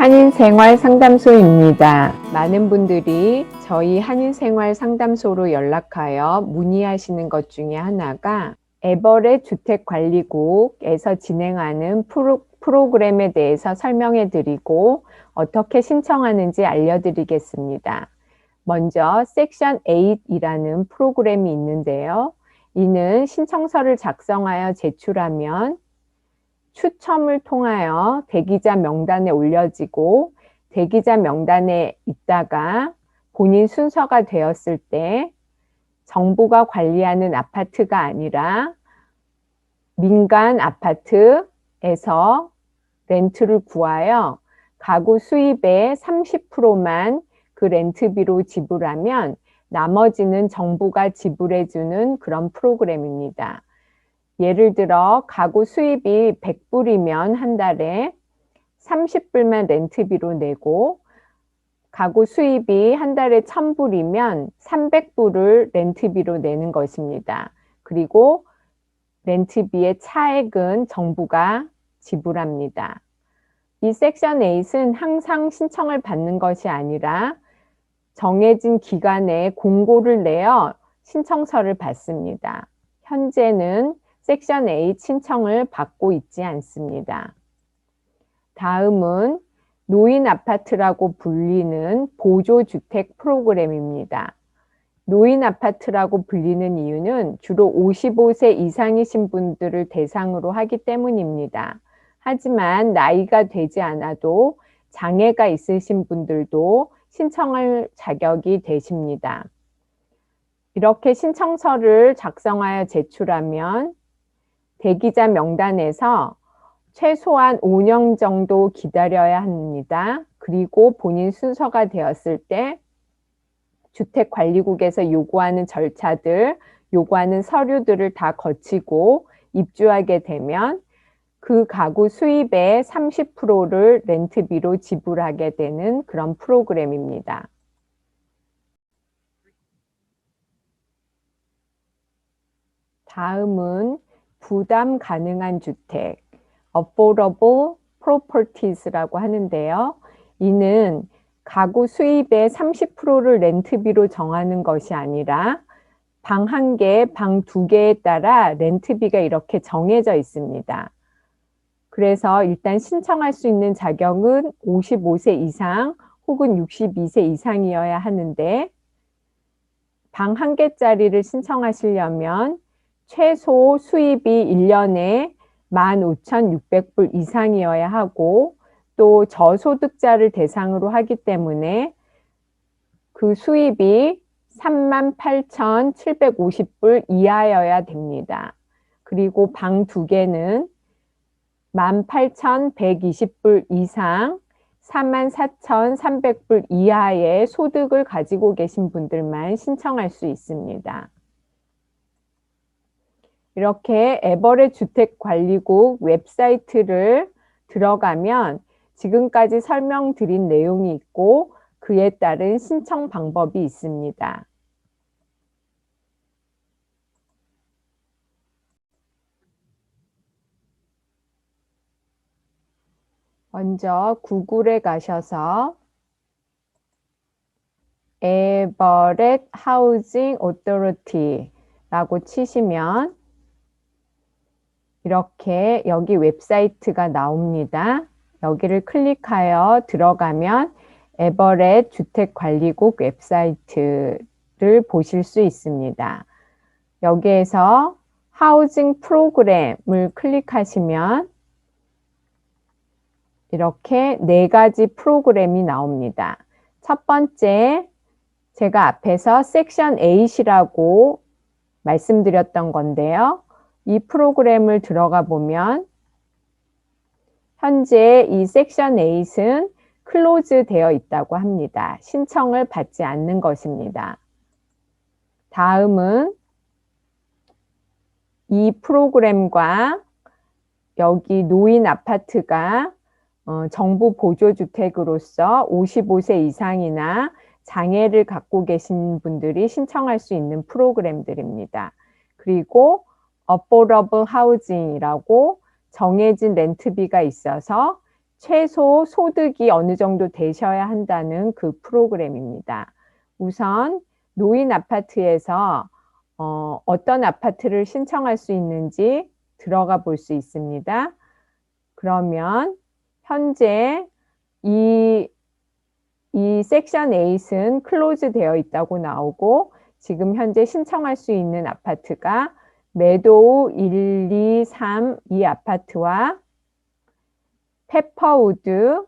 한인생활상담소입니다. 많은 분들이 저희 한인생활상담소로 연락하여 문의하시는 것 중에 하나가 에버렛 주택관리국에서 진행하는 프로그램에 대해서 설명해 드리고 어떻게 신청하는지 알려드리겠습니다. 먼저 섹션 8이라는 프로그램이 있는데요. 이는 신청서를 작성하여 제출하면 추첨을 통하여 대기자 명단에 올려지고 대기자 명단에 있다가 본인 순서가 되었을 때 정부가 관리하는 아파트가 아니라 민간 아파트에서 렌트를 구하여 가구 수입의 30%만 그 렌트비로 지불하면 나머지는 정부가 지불해주는 그런 프로그램입니다. 예를 들어 가구 수입이 100불이면 한 달에 30불만 렌트비로 내고 가구 수입이 한 달에 1000불이면 300불을 렌트비로 내는 것입니다. 그리고 렌트비의 차액은 정부가 지불합니다. 이 섹션 8은 항상 신청을 받는 것이 아니라 정해진 기간에 공고를 내어 신청서를 받습니다. 현재는 섹션 8 신청을 받고 있지 않습니다. 다음은 노인 아파트라고 불리는 보조주택 프로그램입니다. 노인 아파트라고 불리는 이유는 주로 55세 이상이신 분들을 대상으로 하기 때문입니다. 하지만 나이가 되지 않아도 장애가 있으신 분들도 신청할 자격이 되십니다. 이렇게 신청서를 작성하여 제출하면 대기자 명단에서 최소한 5년 정도 기다려야 합니다. 그리고 본인 순서가 되었을 때 주택관리국에서 요구하는 절차들, 요구하는 서류들을 다 거치고 입주하게 되면 그 가구 수입의 30%를 렌트비로 지불하게 되는 그런 프로그램입니다. 다음은 부담 가능한 주택, Affordable Properties라고 하는데요. 이는 가구 수입의 30%를 렌트비로 정하는 것이 아니라 방 1개, 방 2개에 따라 렌트비가 이렇게 정해져 있습니다. 그래서 일단 신청할 수 있는 자격은 55세 이상 혹은 62세 이상이어야 하는데 방 1개짜리를 신청하시려면 최소 수입이 1년에 15,600불 이상이어야 하고 또 저소득자를 대상으로 하기 때문에 그 수입이 38,750불 이하여야 됩니다. 그리고 방 2개는 18,120불 이상 44,300불 이하의 소득을 가지고 계신 분들만 신청할 수 있습니다. 이렇게 에버렛 주택관리국 웹사이트를 들어가면 지금까지 설명드린 내용이 있고 그에 따른 신청 방법이 있습니다. 먼저 구글에 가셔서 에버렛 하우징 오토리티라고 치시면 이렇게 여기 웹사이트가 나옵니다. 여기를 클릭하여 들어가면 에버렛 주택관리국 웹사이트를 보실 수 있습니다. 여기에서 하우징 프로그램을 클릭하시면 이렇게 4가지 프로그램이 나옵니다. 첫 번째, 제가 앞에서 섹션 8이라고 말씀드렸던 건데요. 이 프로그램을 들어가 보면 현재 이 섹션 8은 클로즈 되어 있다고 합니다. 신청을 받지 않는 것입니다. 다음은 이 프로그램과 여기 노인 아파트가 정부 보조주택으로서 55세 이상이나 장애를 갖고 계신 분들이 신청할 수 있는 프로그램들입니다. 그리고 Affordable Housing이라고 정해진 렌트비가 있어서 최소 소득이 어느 정도 되셔야 한다는 그 프로그램입니다. 우선 노인 아파트에서 어떤 아파트를 신청할 수 있는지 들어가 볼 수 있습니다. 그러면 현재 이 섹션 8은 클로즈 되어 있다고 나오고, 지금 현재 신청할 수 있는 아파트가 매도우 1, 2, 3 이 아파트와 페퍼우드,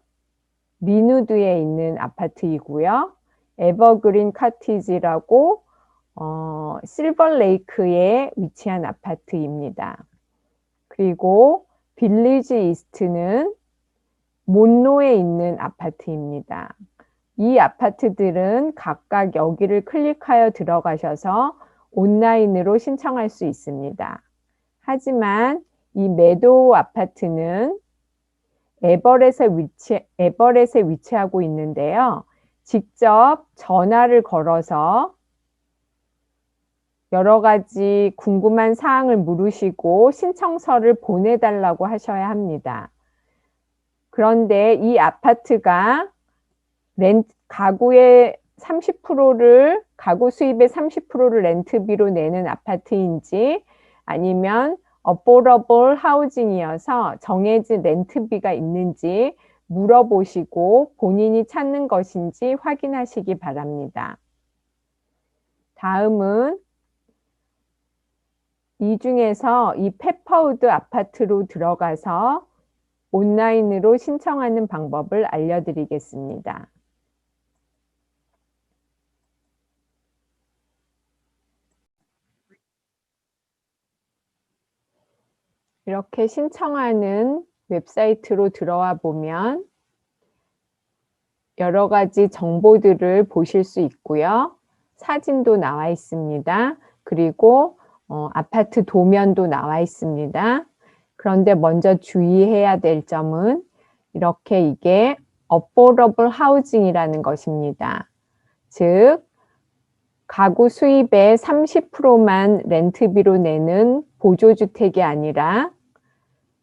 리누드에 있는 아파트이고요. 에버그린 카티지라고 실버레이크에 위치한 아파트입니다. 그리고 빌리지 이스트는 몬로에 있는 아파트입니다. 이 아파트들은 각각 여기를 클릭하여 들어가셔서 온라인으로 신청할 수 있습니다. 하지만 이 매도우 아파트는 에버렛에 위치하고 있는데요. 직접 전화를 걸어서 여러 가지 궁금한 사항을 물으시고 신청서를 보내달라고 하셔야 합니다. 그런데 이 아파트가 가구의 30%를, 가구 수입의 30%를 렌트비로 내는 아파트인지 아니면 어포러블 하우징이어서 정해진 렌트비가 있는지 물어보시고 본인이 찾는 것인지 확인하시기 바랍니다. 다음은 이 중에서 이 페퍼우드 아파트로 들어가서 온라인으로 신청하는 방법을 알려드리겠습니다. 이렇게 신청하는 웹사이트로 들어와 보면 여러 가지 정보들을 보실 수 있고요. 사진도 나와 있습니다. 그리고 아파트 도면도 나와 있습니다. 그런데 먼저 주의해야 될 점은 이렇게 이게 어포러블 하우징이라는 것입니다. 즉 가구 수입의 30%만 렌트비로 내는 보조주택이 아니라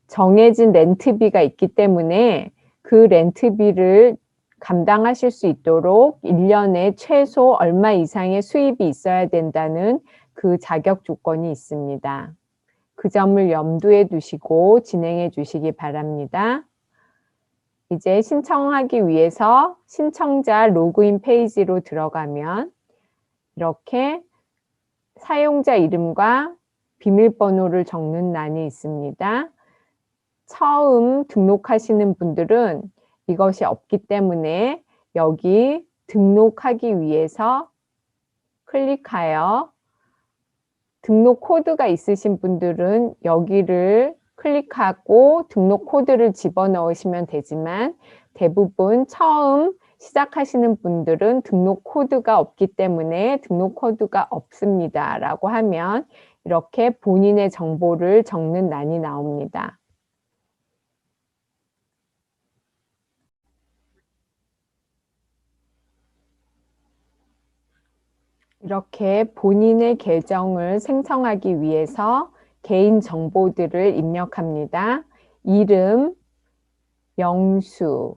정해진 렌트비가 있기 때문에 그 렌트비를 감당하실 수 있도록 1년에 최소 얼마 이상의 수입이 있어야 된다는 그 자격 조건이 있습니다. 그 점을 염두에 두시고 진행해 주시기 바랍니다. 이제 신청하기 위해서 신청자 로그인 페이지로 들어가면 이렇게 사용자 이름과 비밀번호를 적는欄이 있습니다. 처음 등록하시는 분들은 이것이 없기 때문에 여기 등록하기 위해서 클릭하여 등록 코드가 있으신 분들은 여기를 클릭하고 등록 코드를 집어넣으시면 되지만 대부분 처음 시작하시는 분들은 등록 코드가 없기 때문에 등록 코드가 없습니다 라고 하면 이렇게 본인의 정보를 적는欄이 나옵니다. 이렇게 본인의 계정을 생성하기 위해서 개인 정보들을 입력합니다. 이름, 영수.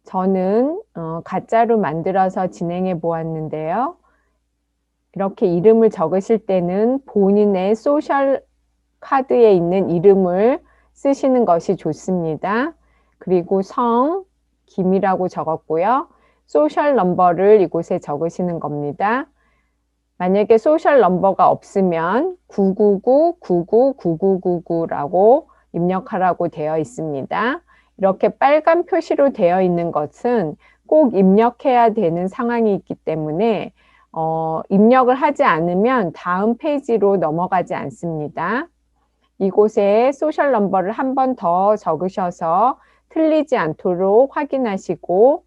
저는 가짜로 만들어서 진행해 보았는데요. 이렇게 이름을 적으실 때는 본인의 소셜 카드에 있는 이름을 쓰시는 것이 좋습니다. 그리고 성, 김이라고 적었고요. 소셜 넘버를 이곳에 적으시는 겁니다. 만약에 소셜 넘버가 없으면 999-999999라고 입력하라고 되어 있습니다. 이렇게 빨간 표시로 되어 있는 것은 꼭 입력해야 되는 상황이 있기 때문에 입력을 하지 않으면 다음 페이지로 넘어가지 않습니다. 이곳에 소셜 넘버를 한 번 더 적으셔서 틀리지 않도록 확인하시고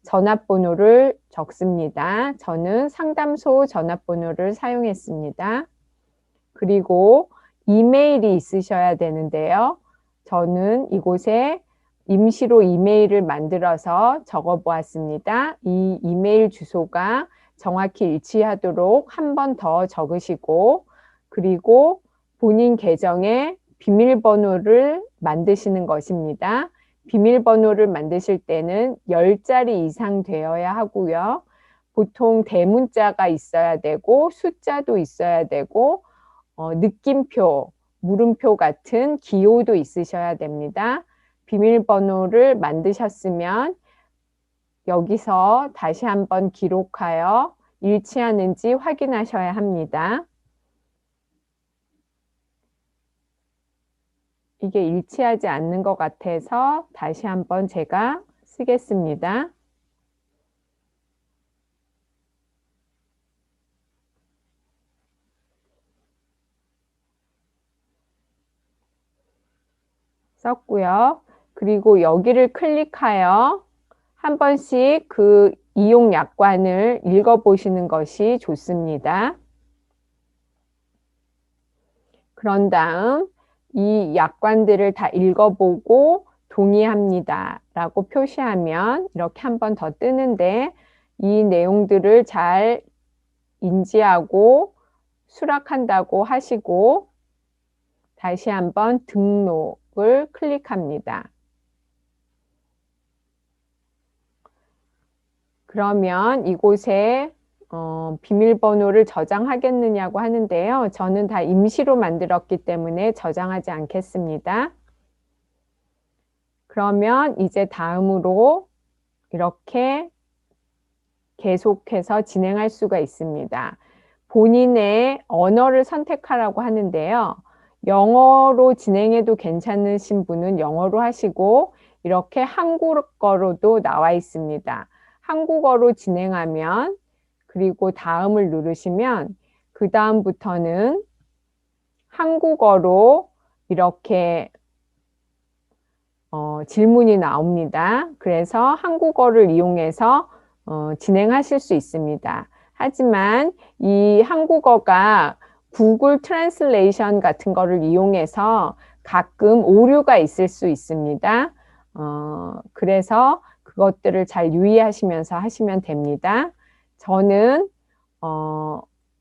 전화번호를 적습니다. 저는 상담소 전화번호를 사용했습니다. 그리고 이메일이 있으셔야 되는데요. 저는 이곳에 임시로 이메일을 만들어서 적어 보았습니다. 이 이메일 주소가 정확히 일치하도록 한 번 더 적으시고 그리고 본인 계정에 비밀번호를 만드시는 것입니다. 비밀번호를 만드실 때는 10자리 이상 되어야 하고요. 보통 대문자가 있어야 되고 숫자도 있어야 되고 느낌표, 물음표 같은 기호도 있으셔야 됩니다. 비밀번호를 만드셨으면 여기서 다시 한번 기록하여 일치하는지 확인하셔야 합니다. 이게 일치하지 않는 것 같아서 다시 한번 제가 쓰겠습니다. 썼고요. 그리고 여기를 클릭하여 한 번씩 그 이용 약관을 읽어보시는 것이 좋습니다. 그런 다음 이 약관들을 다 읽어보고 동의합니다 라고 표시하면 이렇게 한 번 더 뜨는데 이 내용들을 잘 인지하고 수락한다고 하시고 다시 한번 등록을 클릭합니다. 그러면 이곳에 비밀번호를 저장하겠느냐고 하는데요. 저는 다 임시로 만들었기 때문에 저장하지 않겠습니다. 그러면 이제 다음으로 이렇게 계속해서 진행할 수가 있습니다. 본인의 언어를 선택하라고 하는데요. 영어로 진행해도 괜찮으신 분은 영어로 하시고 이렇게 한국어로도 나와 있습니다. 한국어로 진행하면 그리고 다음을 누르시면 그 다음부터는 한국어로 이렇게 질문이 나옵니다. 그래서 한국어를 이용해서 진행하실 수 있습니다. 하지만 이 한국어가 구글 트랜슬레이션 같은 거를 이용해서 가끔 오류가 있을 수 있습니다. 그래서 그것들을 잘 유의하시면서 하시면 됩니다. 저는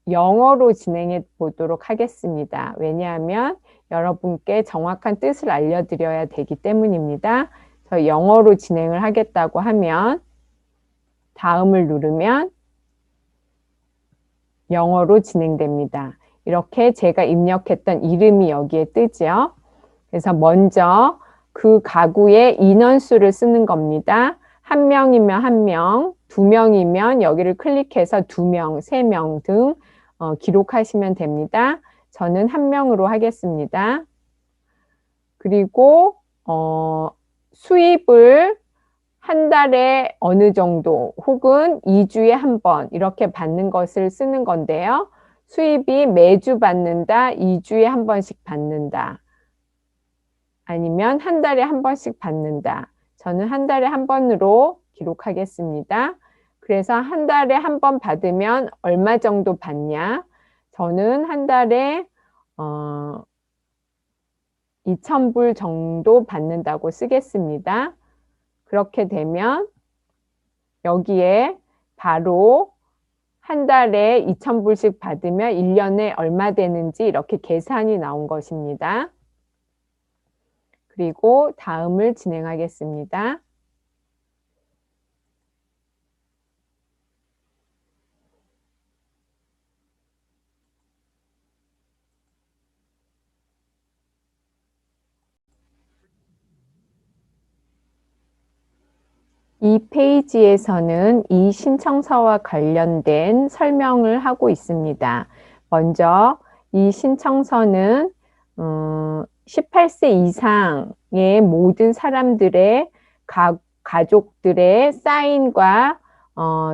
영어로 진행해 보도록 하겠습니다. 왜냐하면 여러분께 정확한 뜻을 알려드려야 되기 때문입니다. 저 영어로 진행을 하겠다고 하면 다음을 누르면 영어로 진행됩니다. 이렇게 제가 입력했던 이름이 여기에 뜨죠. 그래서 먼저 그 가구의 인원수를 쓰는 겁니다. 1명이면 1명, 2명이면 여기를 클릭해서 2명, 3명 등 기록하시면 됩니다. 저는 1명으로 하겠습니다. 그리고 수입을 한 달에 어느 정도 혹은 2주에 한 번 이렇게 받는 것을 쓰는 건데요. 수입이 매주 받는다, 2주에 한 번씩 받는다. 아니면 한 달에 한 번씩 받는다. 저는 한 달에 한 번으로 기록하겠습니다. 그래서 한 달에 한 번 받으면 얼마 정도 받냐? 저는 한 달에 2,000불 정도 받는다고 쓰겠습니다. 그렇게 되면 여기에 바로 한 달에 2,000불씩 받으면 1년에 얼마 되는지 이렇게 계산이 나온 것입니다. 그리고 다음을 진행하겠습니다. 이 페이지에서는 이 신청서와 관련된 설명을 하고 있습니다. 먼저 이 신청서는 18세 이상의 모든 사람들의 가족들의 사인과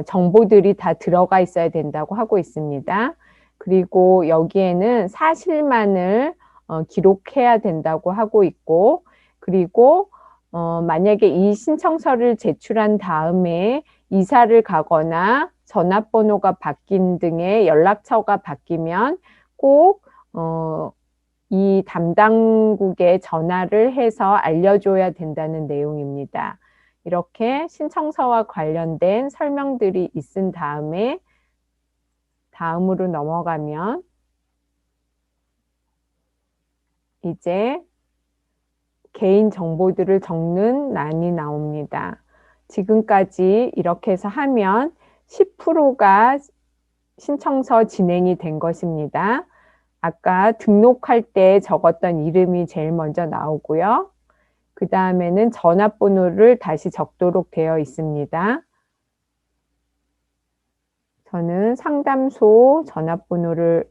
정보들이 다 들어가 있어야 된다고 하고 있습니다. 그리고 여기에는 사실만을 기록해야 된다고 하고 있고, 그리고 만약에 이 신청서를 제출한 다음에 이사를 가거나 전화번호가 바뀐 등의 연락처가 바뀌면 꼭 이 담당국에 전화를 해서 알려줘야 된다는 내용입니다. 이렇게 신청서와 관련된 설명들이 있은 다음에 다음으로 넘어가면 이제 개인 정보들을 적는欄이 나옵니다. 지금까지 이렇게 해서 하면 10%가 신청서 진행이 된 것입니다. 아까 등록할 때 적었던 이름이 제일 먼저 나오고요. 그 다음에는 전화번호를 다시 적도록 되어 있습니다. 저는 상담소 전화번호를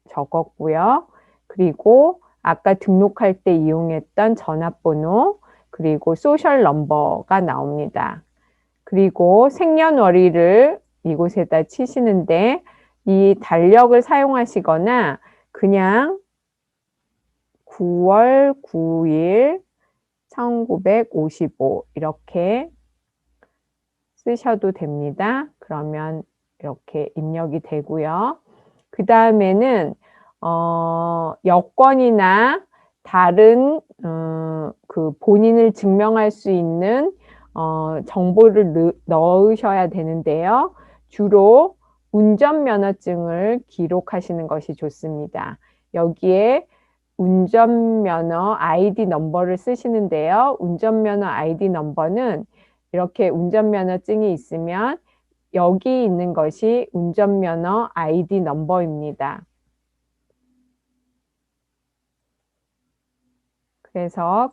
적었고요. 그리고 아까 등록할 때 이용했던 전화번호, 그리고 소셜 넘버가 나옵니다. 그리고 생년월일을 이곳에다 치시는데 이 달력을 사용하시거나 그냥 9월 9일 1955 이렇게 쓰셔도 됩니다. 그러면 이렇게 입력이 되고요. 그 다음에는 여권이나 다른 그 본인을 증명할 수 있는 정보를 넣으셔야 되는데요. 주로 운전면허증을 기록하시는 것이 좋습니다. 여기에 운전면허 아이디 넘버를 쓰시는데요. 운전면허 아이디 넘버는 이렇게 운전면허증이 있으면 여기 있는 것이 운전면허 아이디 넘버입니다. 그래서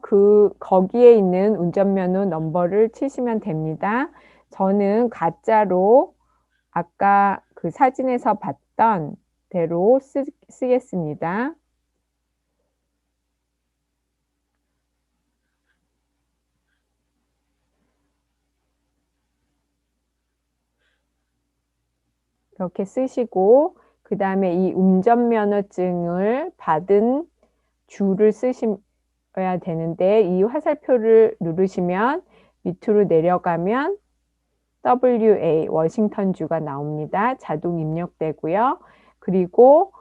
거기에 있는 운전면허 넘버를 치시면 됩니다. 저는 가짜로 아까 그 사진에서 봤던 대로 쓰겠습니다. 이렇게 쓰시고 그 다음에 이 운전면허증을 받은 주를 쓰셔야 되는데 이 화살표를 누르시면 밑으로 내려가면 WA 워싱턴주가 나옵니다. 자동 입력되고요. 그리고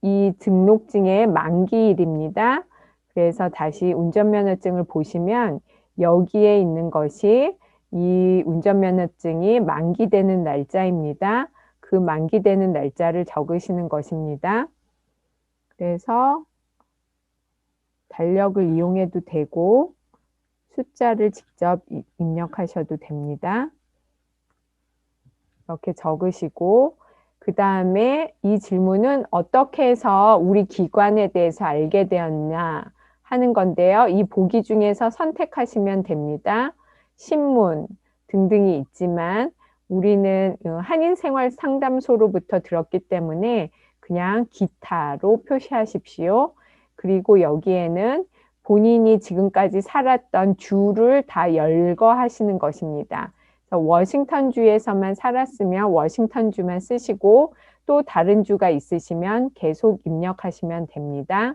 이 등록증의 만기일입니다. 그래서 다시 운전면허증을 보시면 여기에 있는 것이 이 운전면허증이 만기되는 날짜입니다. 그 만기되는 날짜를 적으시는 것입니다. 그래서 달력을 이용해도 되고 숫자를 직접 입력하셔도 됩니다. 이렇게 적으시고 그 다음에 이 질문은 어떻게 해서 우리 기관에 대해서 알게 되었냐 하는 건데요. 이 보기 중에서 선택하시면 됩니다. 신문 등등이 있지만 우리는 한인생활상담소로부터 들었기 때문에 그냥 기타로 표시하십시오. 그리고 여기에는 본인이 지금까지 살았던 주를 다 열거하시는 것입니다. 워싱턴주에서만 살았으면 워싱턴주만 쓰시고 또 다른 주가 있으시면 계속 입력하시면 됩니다.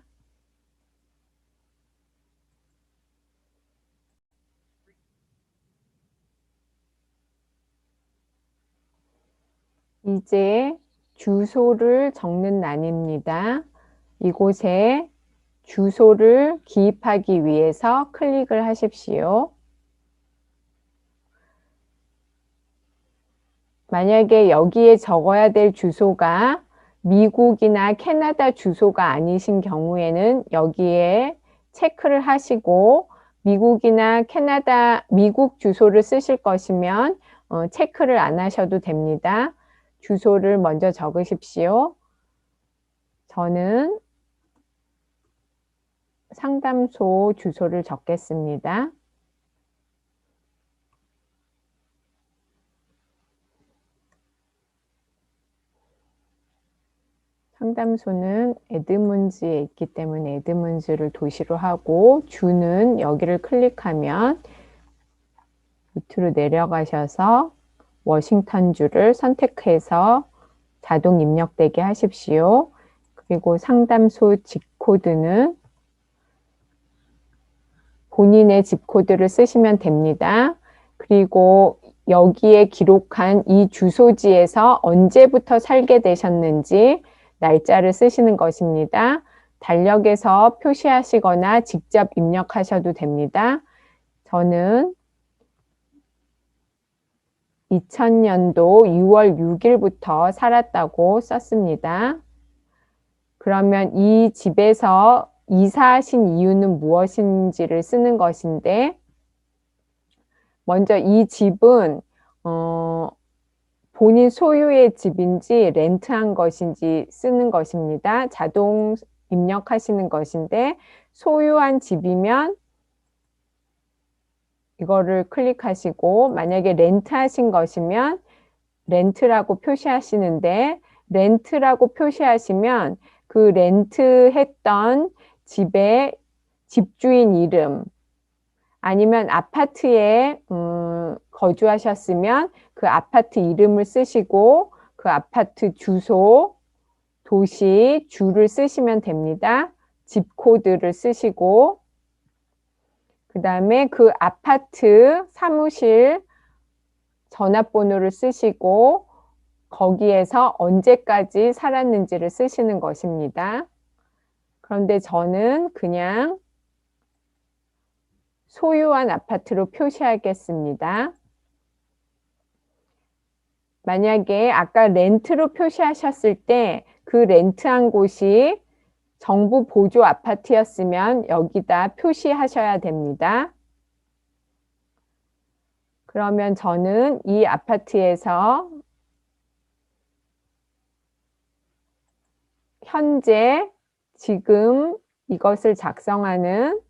이제 주소를 적는 란입니다. 이곳에 주소를 기입하기 위해서 클릭을 하십시오. 만약에 여기에 적어야 될 주소가 미국이나 캐나다 주소가 아니신 경우에는 여기에 체크를 하시고 미국이나 캐나다, 미국 주소를 쓰실 것이면 체크를 안 하셔도 됩니다. 주소를 먼저 적으십시오. 저는 상담소 주소를 적겠습니다. 상담소는 에드문즈에 있기 때문에 에드문즈를 도시로 하고 주는 여기를 클릭하면 밑으로 내려가셔서 워싱턴주를 선택해서 자동 입력되게 하십시오. 그리고 상담소 집코드는 본인의 집코드를 쓰시면 됩니다. 그리고 여기에 기록한 이 주소지에서 언제부터 살게 되셨는지 날짜를 쓰시는 것입니다. 달력에서 표시하시거나 직접 입력하셔도 됩니다. 저는 2000년도 6월 6일부터 살았다고 썼습니다. 그러면 이 집에서 이사하신 이유는 무엇인지를 쓰는 것인데, 먼저 이 집은 본인 소유의 집인지 렌트한 것인지 쓰는 것입니다. 자동 입력하시는 것인데, 소유한 집이면 이거를 클릭하시고, 만약에 렌트하신 것이면 렌트라고 표시하시는데, 렌트라고 표시하시면 그 렌트했던 집의 집주인 이름, 아니면 아파트에 거주하셨으면 그 아파트 이름을 쓰시고 그 아파트 주소, 도시, 주를 쓰시면 됩니다. 집 코드를 쓰시고, 그 다음에 그 아파트 사무실 전화번호를 쓰시고 거기에서 언제까지 살았는지를 쓰시는 것입니다. 그런데 저는 그냥 소유한 아파트로 표시하겠습니다. 만약에 아까 렌트로 표시하셨을 때 그 렌트한 곳이 정부 보조 아파트였으면 여기다 표시하셔야 됩니다. 그러면 저는 이 아파트에서 현재 지금 이것을 작성하는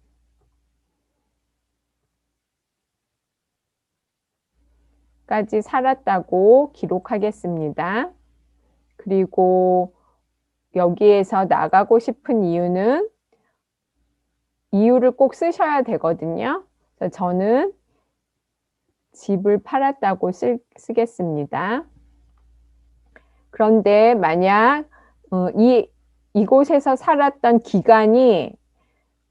까지 살았다고 기록하겠습니다. 그리고 여기에서 나가고 싶은 이유는 이유를 꼭 쓰셔야 되거든요. 그래서 저는 집을 팔았다고 쓰겠습니다. 그런데 만약 이곳에서 살았던 기간이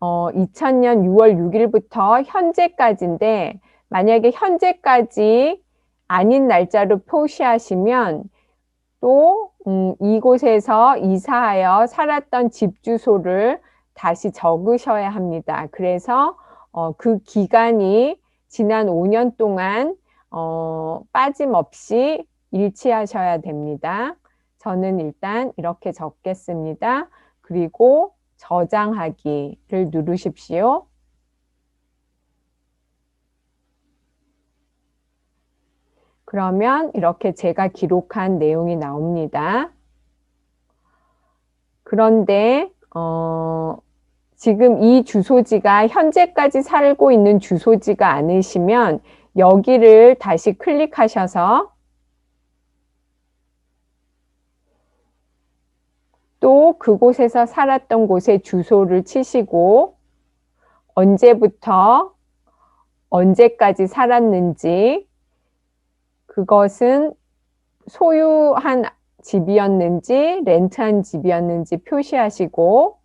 2000년 6월 6일부터 현재까지인데, 만약에 현재까지 아닌 날짜로 표시하시면 또 이곳에서 이사하여 살았던 집 주소를 다시 적으셔야 합니다. 그래서 그 기간이 지난 5년 동안 빠짐없이 일치하셔야 됩니다. 저는 일단 이렇게 적겠습니다. 그리고 저장하기를 누르십시오. 그러면 이렇게 제가 기록한 내용이 나옵니다. 그런데 지금 이 주소지가 현재까지 살고 있는 주소지가 아니시면 여기를 다시 클릭하셔서 또 그곳에서 살았던 곳의 주소를 치시고 언제부터 언제까지 살았는지, 그것은 소유한 집이었는지 렌트한 집이었는지 표시하시고,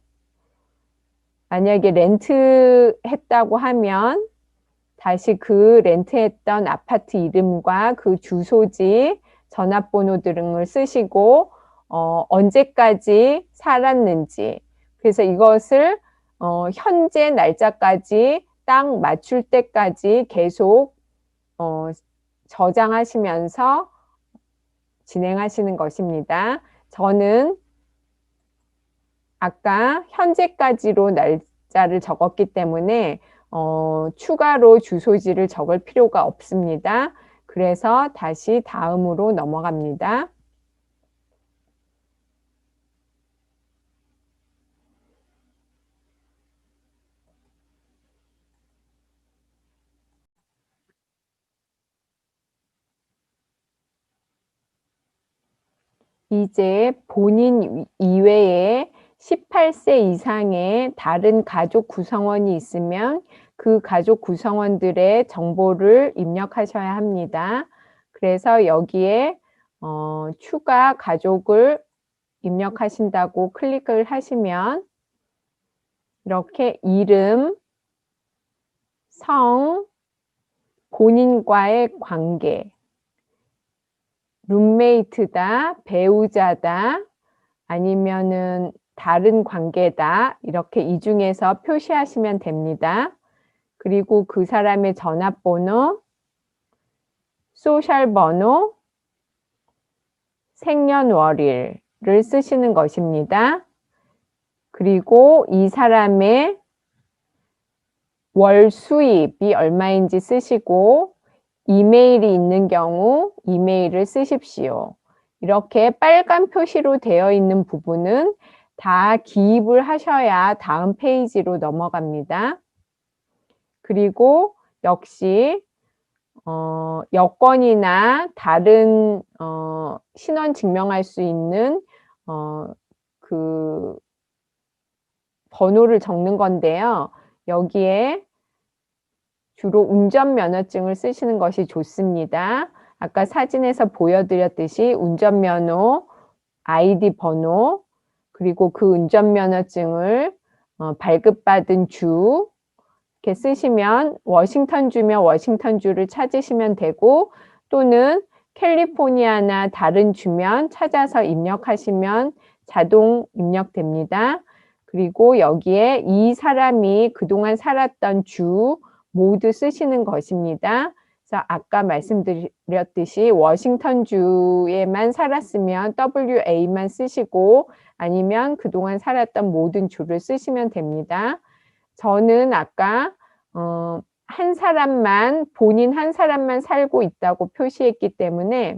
만약에 렌트했다고 하면 다시 그 렌트했던 아파트 이름과 그 주소지, 전화번호 등을 쓰시고 언제까지 살았는지, 그래서 이것을 현재 날짜까지 딱 맞출 때까지 계속 저장하시면서 진행하시는 것입니다. 저는 아까 현재까지로 날짜를 적었기 때문에 추가로 주소지를 적을 필요가 없습니다. 그래서 다시 다음으로 넘어갑니다. 이제 본인 이외에 18세 이상의 다른 가족 구성원이 있으면 그 가족 구성원들의 정보를 입력하셔야 합니다. 그래서 여기에 추가 가족을 입력하신다고 클릭을 하시면 이렇게 이름, 성, 본인과의 관계, 룸메이트다, 배우자다, 아니면은 다른 관계다, 이렇게 이 중에서 표시하시면 됩니다. 그리고 그 사람의 전화번호, 소셜 번호, 생년월일을 쓰시는 것입니다. 그리고 이 사람의 월 수입이 얼마인지 쓰시고 이메일이 있는 경우 이메일을 쓰십시오. 이렇게 빨간 표시로 되어 있는 부분은 다 기입을 하셔야 다음 페이지로 넘어갑니다. 그리고 역시 여권이나 다른 신원 증명할 수 있는 그 번호를 적는 건데요. 여기에 주로 운전면허증을 쓰시는 것이 좋습니다. 아까 사진에서 보여드렸듯이 운전면허, 아이디 번호, 그리고 그 운전면허증을 발급받은 주 이렇게 쓰시면 워싱턴주면 워싱턴주를 찾으시면 되고 또는 캘리포니아나 다른 주면 찾아서 입력하시면 자동 입력됩니다. 그리고 여기에 이 사람이 그동안 살았던 주 모두 쓰시는 것입니다. 그래서 아까 말씀드렸듯이 워싱턴주에만 살았으면 WA만 쓰시고 아니면 그동안 살았던 모든 주를 쓰시면 됩니다. 저는 아까 한 사람만 본인 한 사람만 살고 있다고 표시했기 때문에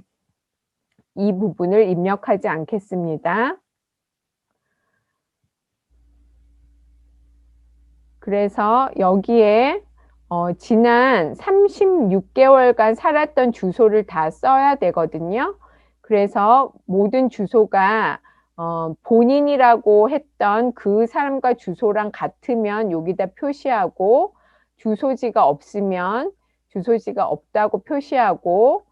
이 부분을 입력하지 않겠습니다. 그래서 여기에 지난 36개월간 살았던 주소를 다 써야 되거든요. 그래서 모든 주소가 본인이라고 했던 그 사람과 주소랑 같으면 여기다 표시하고 주소지가 없으면 주소지가 없다고 표시하고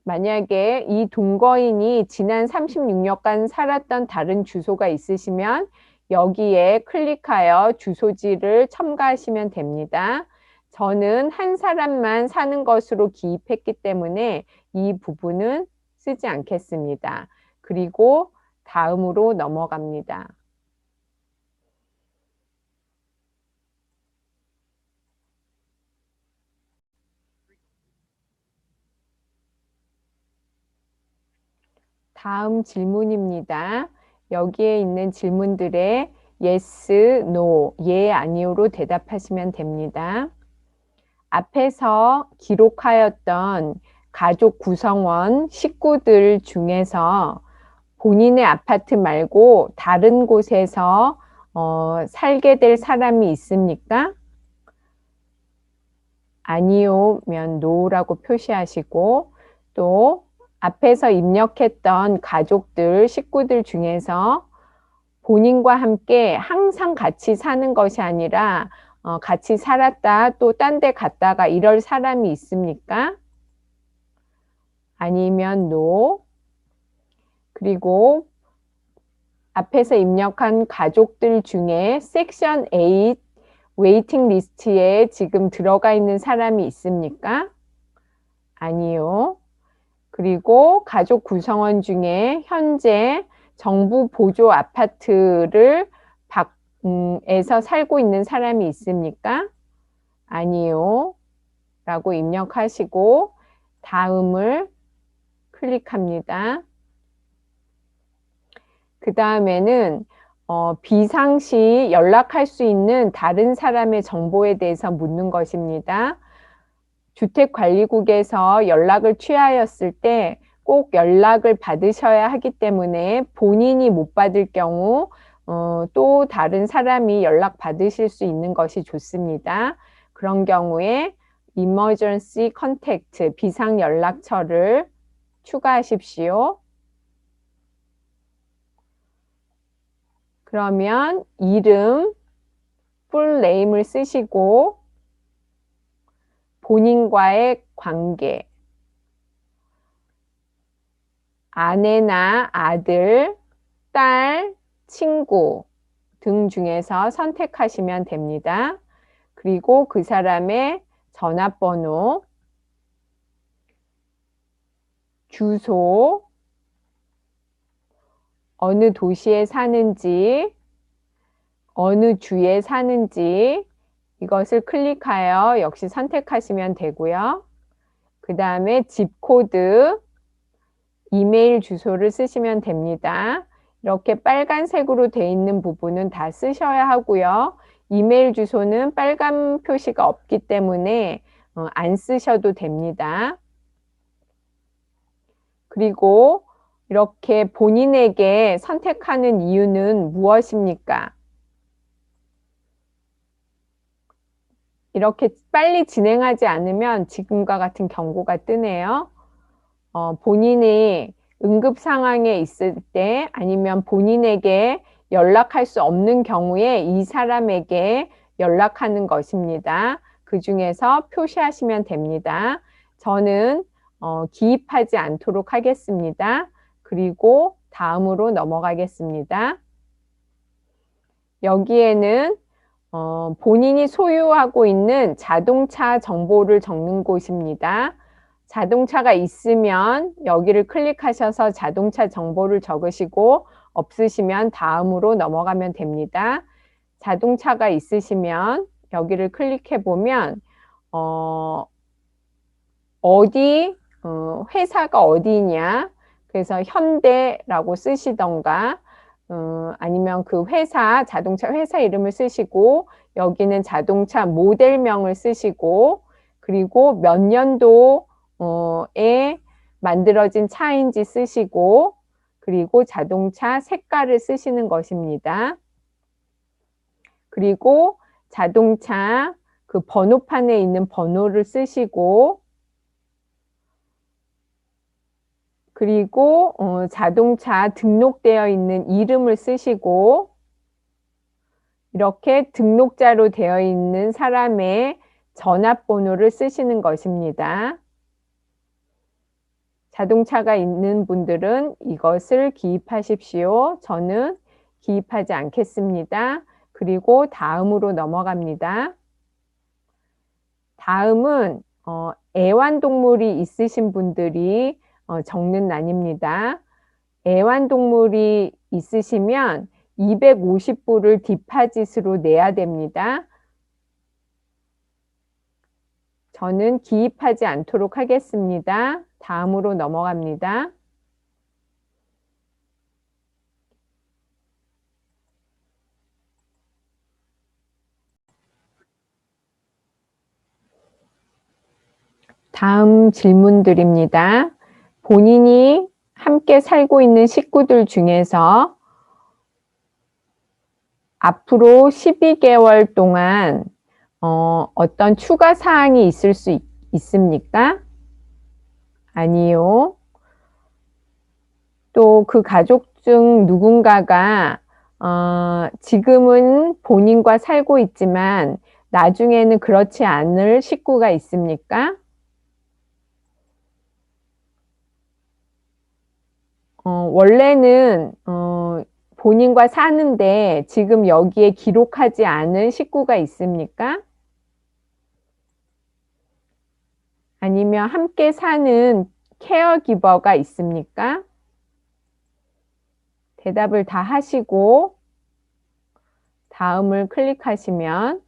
만약에 이 동거인이 지난 36년간 살았던 다른 주소가 있으시면 여기에 클릭하여 주소지를 첨가하시면 됩니다. 저는 한 사람만 사는 것으로 기입했기 때문에 이 부분은 쓰지 않겠습니다. 그리고 다음으로 넘어갑니다. 다음 질문입니다. 여기에 있는 질문들에 yes, no, 예, 아니오로 대답하시면 됩니다. 앞에서 기록하였던 가족 구성원 식구들 중에서 본인의 아파트 말고 다른 곳에서 살게 될 사람이 있습니까? 아니오면 no라고 표시하시고 또 앞에서 입력했던 가족들, 식구들 중에서 본인과 함께 항상 같이 사는 것이 아니라 같이 살았다 또 딴 데 갔다가 이럴 사람이 있습니까? 아니면 no. 그리고 앞에서 입력한 가족들 중에 섹션 8 웨이팅 리스트에 지금 들어가 있는 사람이 있습니까? 아니요. 그리고 가족 구성원 중에 현재 정부 보조 아파트를 에서 살고 있는 사람이 있습니까? 아니요. 라고 입력하시고 다음을 클릭합니다. 그 다음에는 비상시 연락할 수 있는 다른 사람의 정보에 대해서 묻는 것입니다. 주택관리국에서 연락을 취하였을 때 꼭 연락을 받으셔야 하기 때문에 본인이 못 받을 경우 또 다른 사람이 연락 받으실 수 있는 것이 좋습니다. 그런 경우에 emergency contact 비상 연락처를 추가하십시오. 그러면 이름, full name을 쓰시고 본인과의 관계, 아내나 아들, 딸, 친구 등 중에서 선택하시면 됩니다. 그리고 그 사람의 전화번호, 주소, 어느 도시에 사는지, 어느 주에 사는지 이것을 클릭하여 역시 선택하시면 되고요. 그 다음에 집코드, 이메일 주소를 쓰시면 됩니다. 이렇게 빨간색으로 돼 있는 부분은 다 쓰셔야 하고요. 이메일 주소는 빨간 표시가 없기 때문에 안 쓰셔도 됩니다. 그리고 이렇게 본인에게 선택하는 이유는 무엇입니까? 이렇게 빨리 진행하지 않으면 지금과 같은 경고가 뜨네요. 본인이 응급 상황에 있을 때 아니면 본인에게 연락할 수 없는 경우에 이 사람에게 연락하는 것입니다. 그 중에서 표시하시면 됩니다. 저는 기입하지 않도록 하겠습니다. 그리고 다음으로 넘어가겠습니다. 여기에는 본인이 소유하고 있는 자동차 정보를 적는 곳입니다. 자동차가 있으면 여기를 클릭하셔서 자동차 정보를 적으시고 없으시면 다음으로 넘어가면 됩니다. 자동차가 있으시면 여기를 클릭해 보면 회사가 어디냐, 그래서 현대라고 쓰시던가 아니면 그 자동차 회사 이름을 쓰시고 여기는 자동차 모델명을 쓰시고 그리고 몇 년도에 만들어진 차인지 쓰시고 그리고 자동차 색깔을 쓰시는 것입니다. 그리고 자동차 그 번호판에 있는 번호를 쓰시고 그리고 자동차 등록되어 있는 이름을 쓰시고 이렇게 등록자로 되어 있는 사람의 전화번호를 쓰시는 것입니다. 자동차가 있는 분들은 이것을 기입하십시오. 저는 기입하지 않겠습니다. 그리고 다음으로 넘어갑니다. 다음은 애완동물이 있으신 분들이 적는 란입니다. 애완동물이 있으시면 250불을 디파짓으로 내야 됩니다. 저는 기입하지 않도록 하겠습니다. 다음으로 넘어갑니다. 다음 질문들입니다. 본인이 함께 살고 있는 식구들 중에서 앞으로 12개월 동안 어떤 추가 사항이 있을 수 있습니까? 아니요. 또 그 가족 중 누군가가 지금은 본인과 살고 있지만 나중에는 그렇지 않을 식구가 있습니까? 원래는 본인과 사는데 지금 여기에 기록하지 않은 식구가 있습니까? 아니면 함께 사는 케어기버가 있습니까? 대답을 다 하시고 다음을 클릭하시면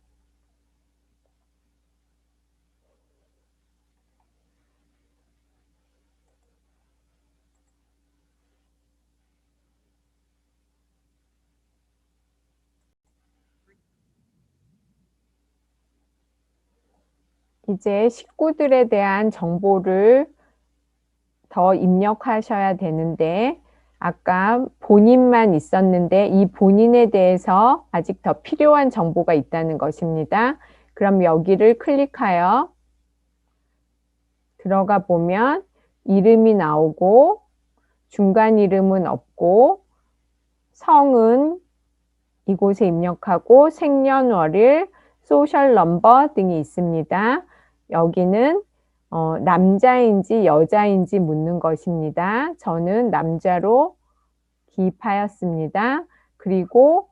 이제 식구들에 대한 정보를 더 입력하셔야 되는데 아까 본인만 있었는데 이 본인에 대해서 아직 더 필요한 정보가 있다는 것입니다. 그럼 여기를 클릭하여 들어가 보면 이름이 나오고 중간 이름은 없고 성은 이곳에 입력하고 생년월일, 소셜 넘버 등이 있습니다. 여기는 남자인지 여자인지 묻는 것입니다. 저는 남자로 기입하였습니다. 그리고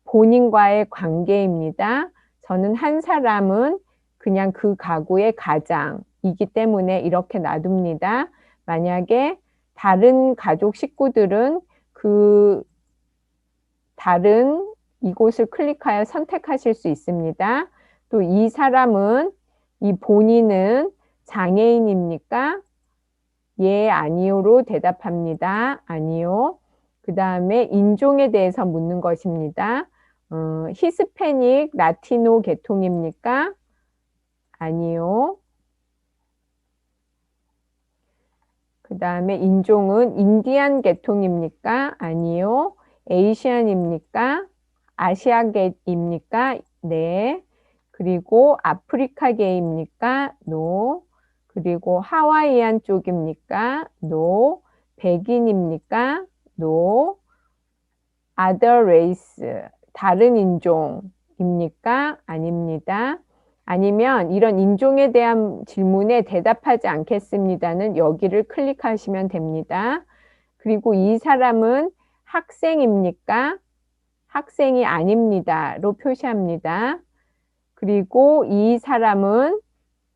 본인과의 관계입니다. 저는 한 사람은 그냥 그 가구의 가장이기 때문에 이렇게 놔둡니다. 만약에 다른 가족 식구들은 그 다른 이곳을 클릭하여 선택하실 수 있습니다. 또 이 본인은 장애인입니까? 예, 아니요로 대답합니다. 아니요. 그 다음에 인종에 대해서 묻는 것입니다. 히스패닉, 라티노 계통입니까? 아니요. 그 다음에 인종은 인디안 계통입니까? 아니요. 에이시안입니까? 아시아계입니까? 네. 그리고 아프리카계입니까? 노. 그리고 하와이안 쪽입니까? 노. 백인입니까? 노. other race, 다른 인종입니까? 아닙니다. 아니면 이런 인종에 대한 질문에 대답하지 않겠습니다는 여기를 클릭하시면 됩니다. 그리고 이 사람은 학생입니까? 학생이 아닙니다로 표시합니다. 그리고 이 사람은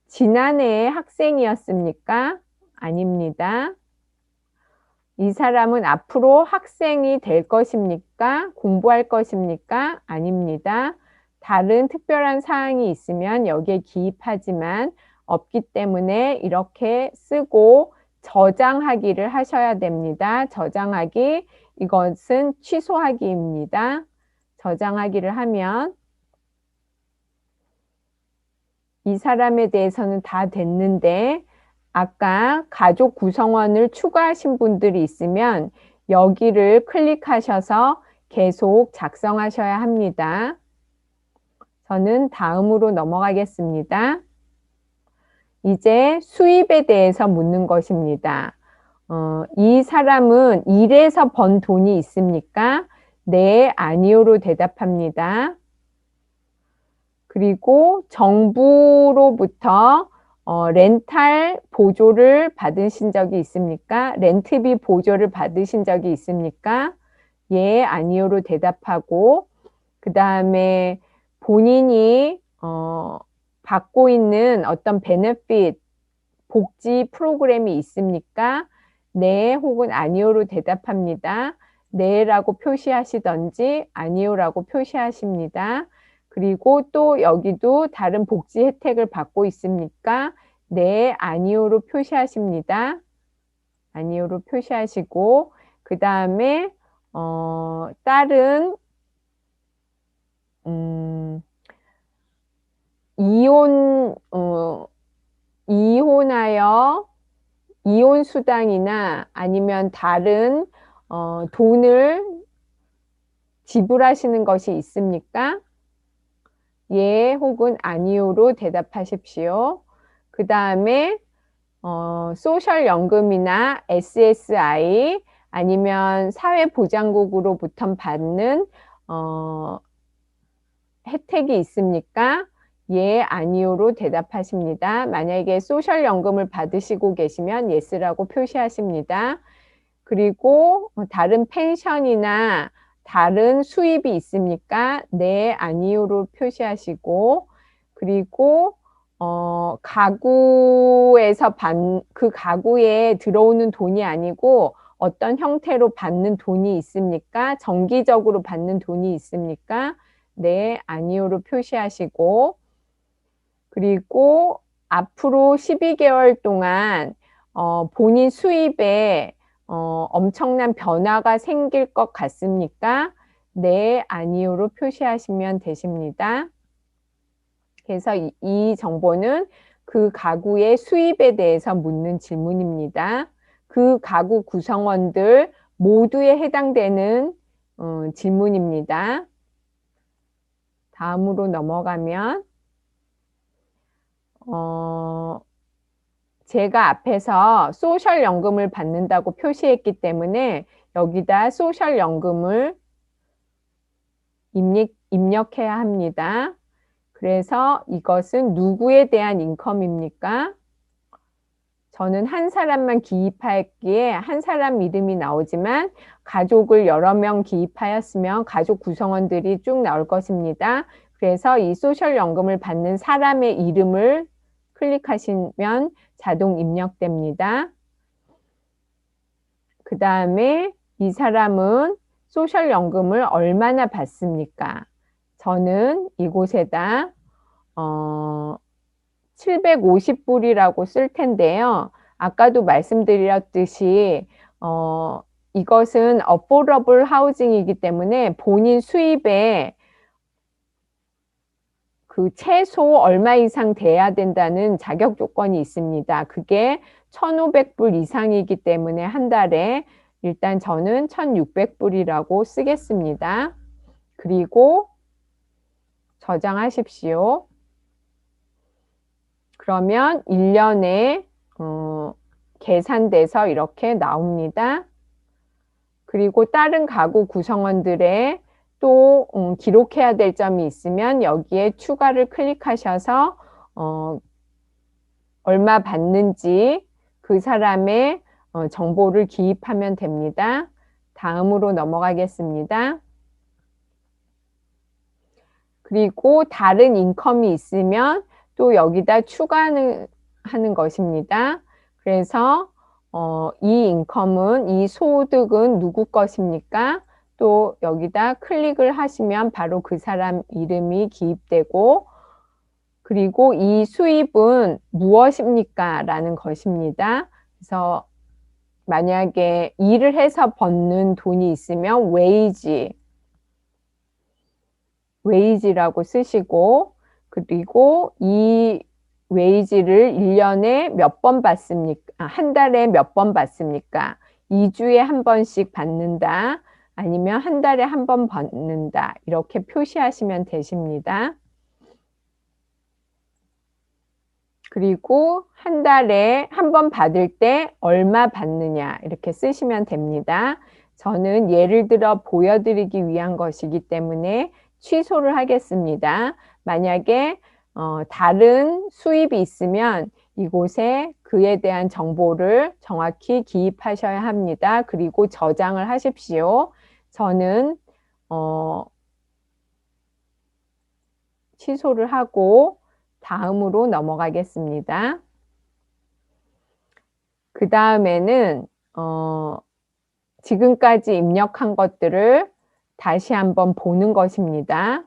지난해에 학생이었습니까? 아닙니다. 이 사람은 앞으로 학생이 될 것입니까? 공부할 것입니까? 아닙니다. 다른 특별한 사항이 있으면 여기에 기입하지만 없기 때문에 이렇게 쓰고 저장하기를 하셔야 됩니다. 저장하기, 이것은 취소하기입니다. 저장하기를 하면 이 사람에 대해서는 다 됐는데 아까 가족 구성원을 추가하신 분들이 있으면 여기를 클릭하셔서 계속 작성하셔야 합니다. 저는 다음으로 넘어가겠습니다. 이제 수입에 대해서 묻는 것입니다. 이 사람은 일해서 번 돈이 있습니까? 네, 아니요로 대답합니다. 그리고 정부로부터 렌탈 보조를 받으신 적이 있습니까? 렌트비 보조를 받으신 적이 있습니까? 예, 아니요로 대답하고, 그 다음에 본인이 받고 있는 어떤 베네핏, 복지 프로그램이 있습니까? 네, 혹은 아니요로 대답합니다. 네라고 표시하시던지 아니요라고 표시하십니다. 그리고 또 여기도 다른 복지 혜택을 받고 있습니까? 네, 아니요로 표시하십니다. 아니요로 표시하시고 그 다음에 다른 이혼하여 이혼 수당이나 아니면 다른 돈을 지불하시는 것이 있습니까? 예, 혹은 아니요로 대답하십시오. 그 다음에 소셜연금이나 SSI 아니면 사회보장국으로부터 받는 혜택이 있습니까? 예, 아니요로 대답하십니다. 만약에 소셜연금을 받으시고 계시면 예스라고 표시하십니다. 그리고 다른 펜션이나 다른 수입이 있습니까? 네, 아니요로 표시하시고 그리고 가구에서 그 가구에 들어오는 돈이 아니고 어떤 형태로 받는 돈이 있습니까? 정기적으로 받는 돈이 있습니까? 네, 아니요로 표시하시고 그리고 앞으로 12개월 동안 본인 수입에 엄청난 변화가 생길 것 같습니까? 네, 아니요로 표시하시면 되십니다. 그래서 이 정보는 그 가구의 수입에 대해서 묻는 질문입니다. 그 가구 구성원들 모두에 해당되는 질문입니다. 다음으로 넘어가면 제가 앞에서 소셜연금을 받는다고 표시했기 때문에 여기다 소셜연금을 입력해야 합니다. 그래서 이것은 누구에 대한 인컴입니까? 저는 한 사람만 기입했기에 한 사람 이름이 나오지만 가족을 여러 명 기입하였으면 가족 구성원들이 쭉 나올 것입니다. 그래서 이 소셜연금을 받는 사람의 이름을 클릭하시면 자동 입력됩니다. 그 다음에 이 사람은 소셜연금을 얼마나 받습니까? 저는 이곳에다 750불이라고 쓸 텐데요. 아까도 말씀드렸듯이 이것은 affordable housing이기 때문에 본인 수입에 그 최소 얼마 이상 돼야 된다는 자격 조건이 있습니다. 그게 1,500불 이상이기 때문에 한 달에 일단 저는 1,600불이라고 쓰겠습니다. 그리고 저장하십시오. 그러면 1년에 계산돼서 이렇게 나옵니다. 그리고 다른 가구 구성원들의 또 기록해야 될 점이 있으면 여기에 추가를 클릭하셔서 얼마 받는지 그 사람의 정보를 기입하면 됩니다. 다음으로 넘어가겠습니다. 그리고 다른 인컴이 있으면 또 여기다 추가하는 것입니다. 그래서 이 인컴은, 이 소득은 누구 것입니까? 또 여기다 클릭을 하시면 바로 그 사람 이름이 기입되고, 그리고 이 수입은 무엇입니까? 라는 것입니다. 그래서 만약에 일을 해서 버는 돈이 있으면 웨이지라고 쓰시고, 그리고 이 웨이지를 1년에 몇 번 받습니까? 한 달에 몇 번 받습니까? 2주에 한 번씩 받는다. 아니면 한 달에 한 번 받는다. 이렇게 표시하시면 되십니다. 그리고 한 달에 한 번 받을 때 얼마 받느냐 이렇게 쓰시면 됩니다. 저는 예를 들어 보여드리기 위한 것이기 때문에 취소를 하겠습니다. 만약에 다른 수입이 있으면 이곳에 그에 대한 정보를 정확히 기입하셔야 합니다. 그리고 저장을 하십시오. 저는 취소를 하고 다음으로 넘어가겠습니다. 그 다음에는 지금까지 입력한 것들을 다시 한번 보는 것입니다.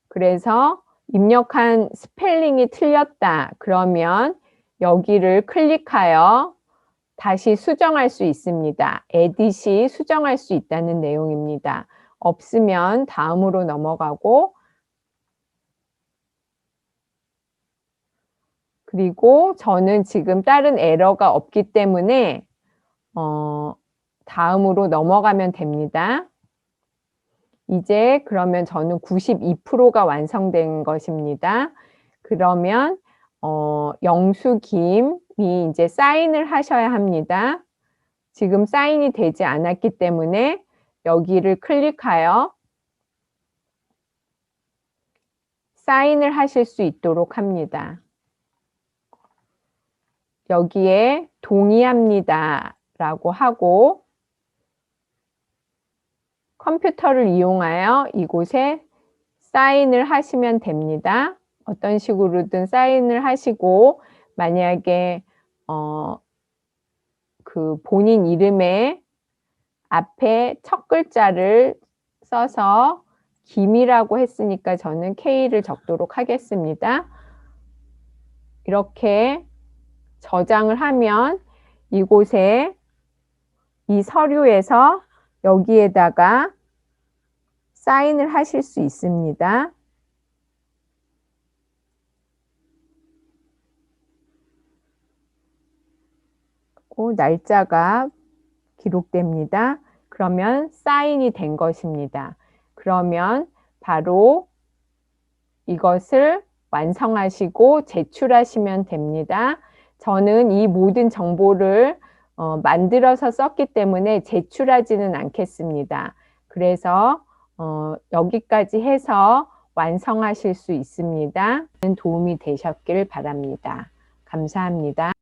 그래서 입력한 스펠링이 틀렸다. 그러면 여기를 클릭하여 다시 수정할 수 있습니다. 에딧이 수정할 수 있다는 내용입니다. 없으면 다음으로 넘어가고, 그리고 저는 지금 다른 에러가 없기 때문에 다음으로 넘어가면 됩니다. 이제 그러면 저는 92%가 완성된 것입니다. 그러면 영수김이 이제 사인을 하셔야 합니다. 지금 사인이 되지 않았기 때문에 여기를 클릭하여 사인을 하실 수 있도록 합니다. 여기에 동의합니다 라고 하고 컴퓨터를 이용하여 이곳에 사인을 하시면 됩니다. 어떤 식으로든 사인을 하시고, 만약에 그 본인 이름의 앞에 첫 글자를 써서 김이라고 했으니까 저는 K를 적도록 하겠습니다. 이렇게 저장을 하면 이곳에 이 서류에서 여기에다가 사인을 하실 수 있습니다. 날짜가 기록됩니다. 그러면 사인이 된 것입니다. 그러면 바로 이것을 완성하시고 제출하시면 됩니다. 저는 이 모든 정보를 만들어서 썼기 때문에 제출하지는 않겠습니다. 그래서 여기까지 해서 완성하실 수 있습니다. 도움이 되셨길 바랍니다. 감사합니다.